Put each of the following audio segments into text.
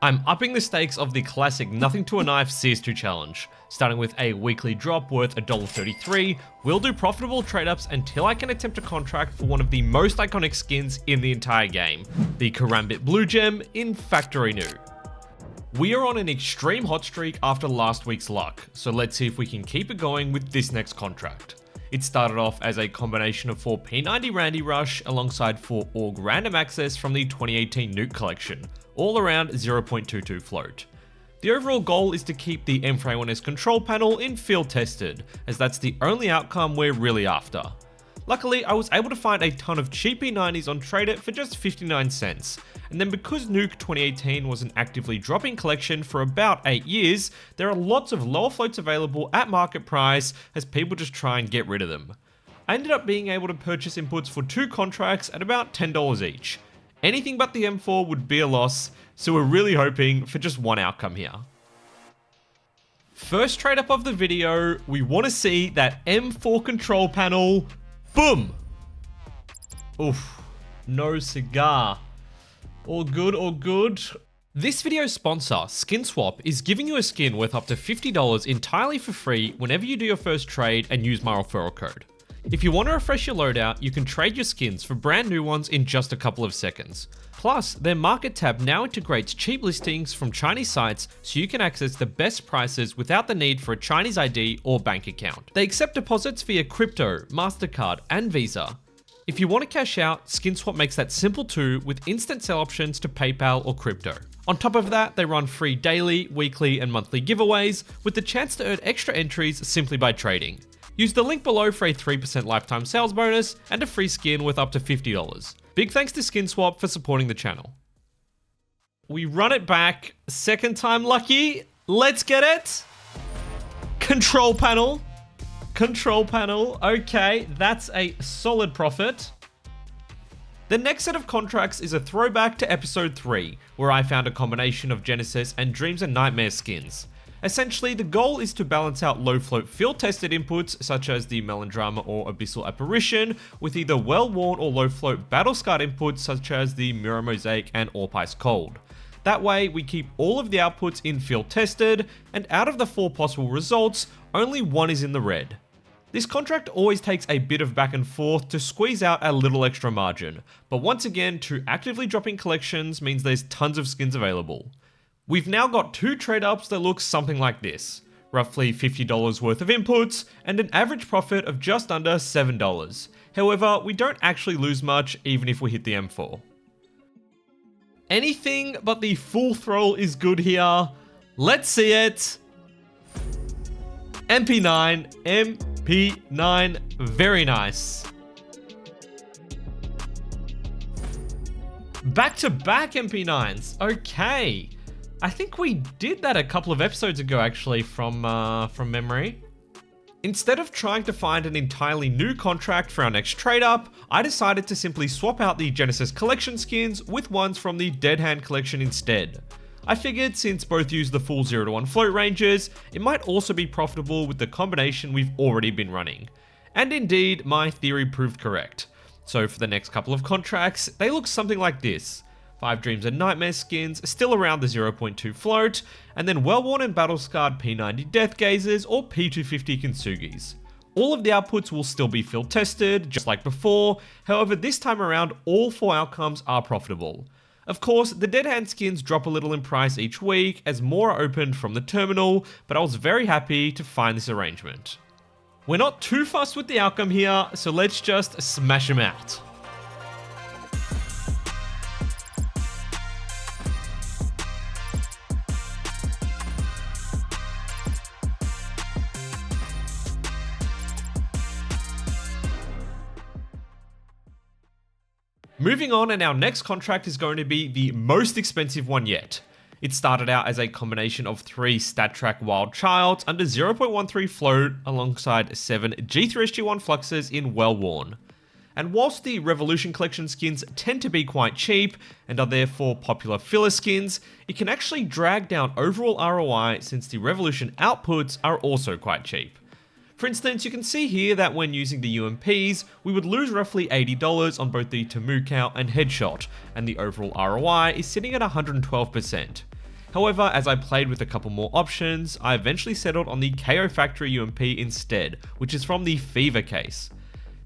I'm upping the stakes of the classic nothing to a knife CS2 challenge. Starting with a weekly drop worth $1.33, we'll do profitable trade ups until I can attempt a contract for one of the most iconic skins in the entire game, the KARAMBIT Blue Gem in Factory New. We are on an extreme hot streak after last week's luck, so let's see if we can keep it going with this next contract. It started off as a combination of 4 P90 Randy Rush alongside 4 Org Random Access from the 2018 Nuke collection, all around 0.22 float. The overall goal is to keep the M4A1S control panel in field tested, as that's the only outcome we're really after. Luckily, I was able to find a ton of cheap P90s on TradeIt for just 59 cents, and then because Nuke 2018 was an actively dropping collection for about 8 years, there are lots of lower floats available at market price as people just try and get rid of them. I ended up being able to purchase inputs for 2 contracts at about $10 each. Anything but the M4 would be a loss, so we're really hoping for just one outcome here. First trade up of the video, we want to see that M4 control panel. Boom! Oof, no cigar. All good, all good. This video's sponsor, SkinSwap, is giving you a skin worth up to $50 entirely for free whenever you do your first trade and use my referral code. If you want to refresh your loadout, you can trade your skins for brand new ones in just a couple of seconds. Plus, their market tab now integrates cheap listings from Chinese sites so you can access the best prices without the need for a Chinese ID or bank account. They accept deposits via crypto, MasterCard, and Visa. If you want to cash out, SkinSwap makes that simple too with instant sell options to PayPal or crypto. On top of that, they run free daily, weekly, and monthly giveaways with the chance to earn extra entries simply by trading. Use the link below for a 3% lifetime sales bonus and a free skin worth up to $50. Big thanks to SkinSwap for supporting the channel. We run it back, second time lucky. Let's get it. Control panel. Control panel. Okay, that's a solid profit. The next set of contracts is a throwback to episode 3, where I found a combination of Genesis and Dreams and Nightmares skins. Essentially, the goal is to balance out low-float field-tested inputs, such as the Melodrama or Abyssal Apparition, with either well-worn or low-float battle-scarred inputs, such as the Mirror Mosaic and Orp Ice Cold. That way, we keep all of the outputs in field-tested, and out of the 4 possible results, only 1 is in the red. This contract always takes a bit of back and forth to squeeze out a little extra margin, but once again, 2 actively dropping collections means there's tons of skins available. We've now got 2 trade ups that look something like this, roughly $50 worth of inputs and an average profit of just under $7. However, we don't actually lose much even if we hit the M4. Anything but the full throttle is good here. Let's see it. MP9, MP9, very nice. Back-to-back MP9s, okay. I think we did that a couple of episodes ago actually from memory. Instead of trying to find an entirely new contract for our next trade up, I decided to simply swap out the Genesis collection skins with ones from the Dead Hand collection instead. I figured since both use the full 0 to 1 float ranges, it might also be profitable with the combination we've already been running. And indeed, my theory proved correct. So for the next couple of contracts, they look something like this. 5 Dreams and Nightmares skins, still around the 0.2 float, and then well-worn and battle-scarred P90 Death Gazers or P250 Kintsugis. All of the outputs will still be field tested, just like before, however this time around all 4 outcomes are profitable. Of course, the Dead Hand skins drop a little in price each week as more are opened from the terminal, but I was very happy to find this arrangement. We're not too fussed with the outcome here, so let's just smash them out. Moving on, and our next contract is going to be the most expensive one yet. It started out as a combination of 3 StatTrak Wild Childs under 0.13 float alongside 7 G3SG1 Fluxes in well-worn. And whilst the Revolution Collection skins tend to be quite cheap and are therefore popular filler skins, it can actually drag down overall ROI since the Revolution outputs are also quite cheap. For instance, you can see here that when using the UMPs, we would lose roughly $80 on both the Tomukau and Headshot, and the overall ROI is sitting at 112%. However, as I played with a couple more options, I eventually settled on the KO Factory UMP instead, which is from the Fever case.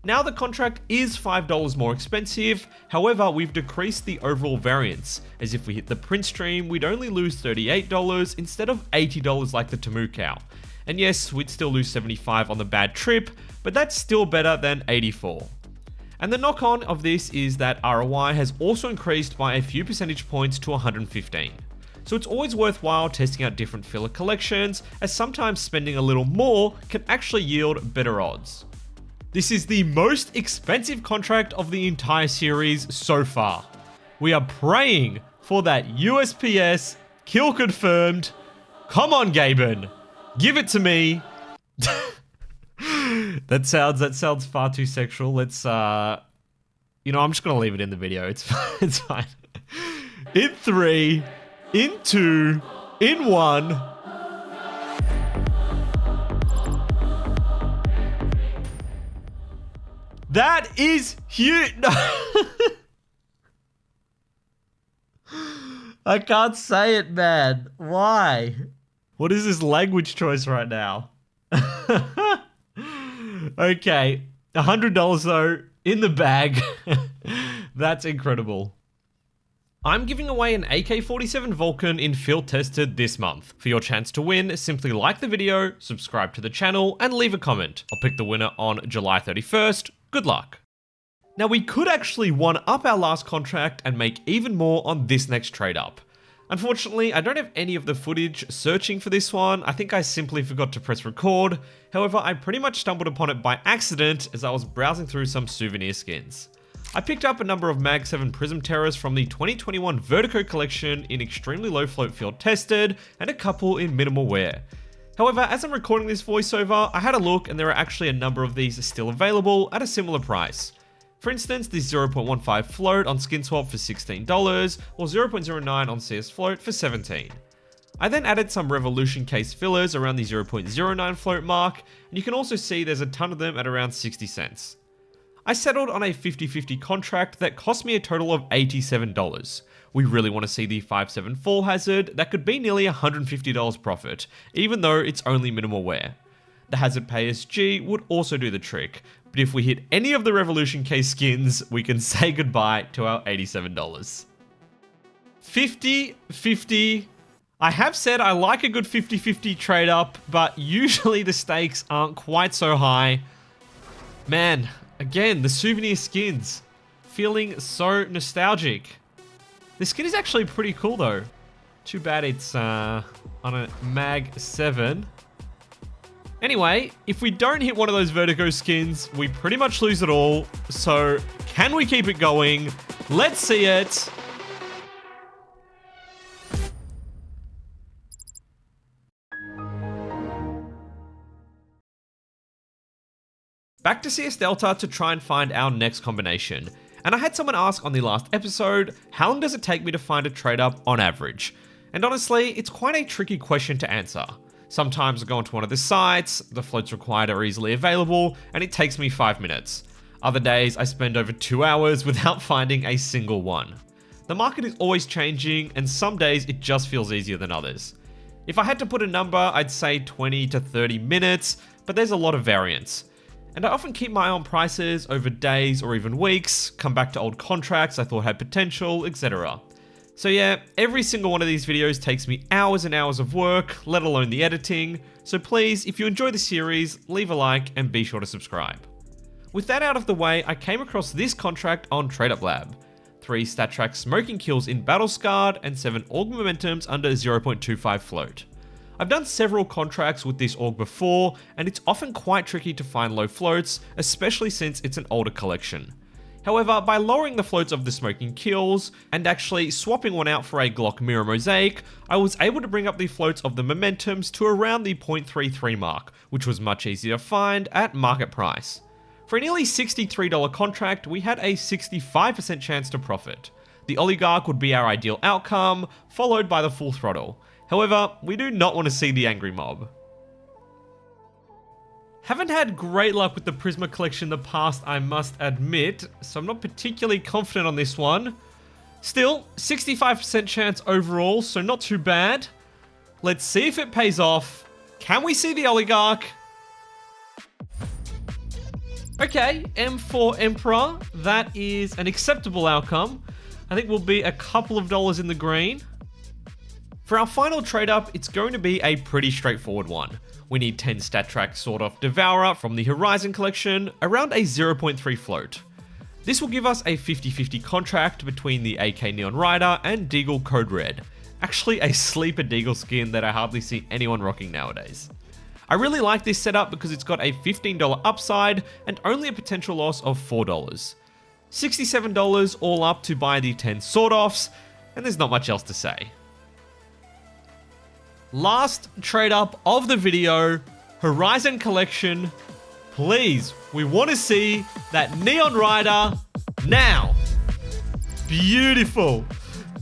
Now the contract is $5 more expensive, however we've decreased the overall variance, as if we hit the print stream we'd only lose $38 instead of $80 like the Tamu cow. And yes, we'd still lose $75 on the bad trip, but that's still better than $84. And the knock-on of this is that ROI has also increased by a few percentage points to 115. So it's always worthwhile testing out different filler collections, as sometimes spending a little more can actually yield better odds. This is the most expensive contract of the entire series so far. We are praying for that USPS kill confirmed. Come on, Gaben, give it to me. That sounds far too sexual. Let's I'm just gonna leave it in the video. It's fine. In 3, in 2, in 1. That is huge. I can't say it, man. Why? What is this language choice right now? Okay, $100 though, in the bag. That's incredible. I'm giving away an AK-47 Vulcan in field tested this month. For your chance to win, simply like the video, subscribe to the channel, and leave a comment. I'll pick the winner on July 31st. Good luck. Now we could actually one-up our last contract and make even more on this next trade up. Unfortunately, I don't have any of the footage searching for this one. I think I simply forgot to press record. However, I pretty much stumbled upon it by accident as I was browsing through some souvenir skins. I picked up a number of Mag 7 Prism Terrors from the 2021 Vertigo collection in extremely low float field tested and a couple in minimal wear. However, as I'm recording this voiceover, I had a look and there are actually a number of these still available at a similar price. For instance, the 0.15 float on SkinSwap for $16 or 0.09 on CS float for $17. I then added some Revolution case fillers around the 0.09 float mark, and you can also see there's a ton of them at around 60 cents. I settled on a 50-50 contract that cost me a total of $87. We really want to see the 5.7 hazard that could be nearly $150 profit, even though it's only minimal wear. The hazard pay SG would also do the trick, but if we hit any of the Revolution case skins, we can say goodbye to our $87. 50-50. I have said I like a good 50-50 trade up, but usually the stakes aren't quite so high. Man, again, the souvenir skins. Feeling so nostalgic. The skin is actually pretty cool though. Too bad it's on a Mag 7. Anyway, if we don't hit one of those Vertigo skins, we pretty much lose it all. So, can we keep it going? Let's see it. Back to CS Delta to try and find our next combination. And I had someone ask on the last episode, how long does it take me to find a trade up on average? And honestly, it's quite a tricky question to answer. Sometimes I go onto one of the sites, the floats required are easily available, and it takes me 5 minutes. Other days, I spend over 2 hours without finding a single one. The market is always changing, and some days it just feels easier than others. If I had to put a number, I'd say 20 to 30 minutes, but there's a lot of variance. And I often keep my eye on prices over days or even weeks, come back to old contracts I thought had potential, etc. So yeah, every single one of these videos takes me hours and hours of work, let alone the editing, so please, if you enjoy the series, leave a like and be sure to subscribe. With that out of the way, I came across this contract on Trade Up Lab. 3 StatTrack smoking kills in Battle Scarred and 7 Org Momentums under 0.25 float. I've done several contracts with this org before, and it's often quite tricky to find low floats, especially since it's an older collection. However, by lowering the floats of the smoking kills, and actually swapping one out for a Glock Mirror Mosaic, I was able to bring up the floats of the Momentums to around the 0.33 mark, which was much easier to find at market price. For a nearly $63 contract, we had a 65% chance to profit. The Oligarch would be our ideal outcome, followed by the Full Throttle. However, we do not want to see the Angry Mob. Haven't had great luck with the Prisma collection in the past, I must admit, so I'm not particularly confident on this one. Still, 65% chance overall, so not too bad. Let's see if it pays off. Can we see the oligarch? Okay, M4 Emperor. That is an acceptable outcome. I think we'll be a couple of dollars in the green. For our final trade up, it's going to be a pretty straightforward one. We need 10 stat track Sword of Devourer from the Horizon collection, around a 0.3 float. This will give us a 50-50 contract between the AK Neon Rider and Deagle Code Red. Actually a sleeper Deagle skin that I hardly see anyone rocking nowadays. I really like this setup because it's got a $15 upside and only a potential loss of $4. $67 all up to buy the 10 sword offs, and there's not much else to say. Last trade up of the video, Horizon Collection. Please, we want to see that Neon Rider now. Beautiful.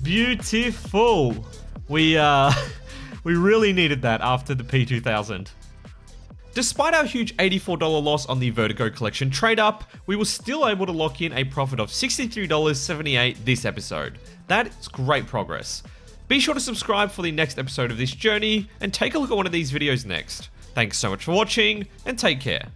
Beautiful. We really needed that after the P2000. Despite our huge $84 loss on the Vertigo Collection trade up, we were still able to lock in a profit of $63.78 this episode. That's great progress. Be sure to subscribe for the next episode of this journey and take a look at one of these videos next. Thanks so much for watching and take care.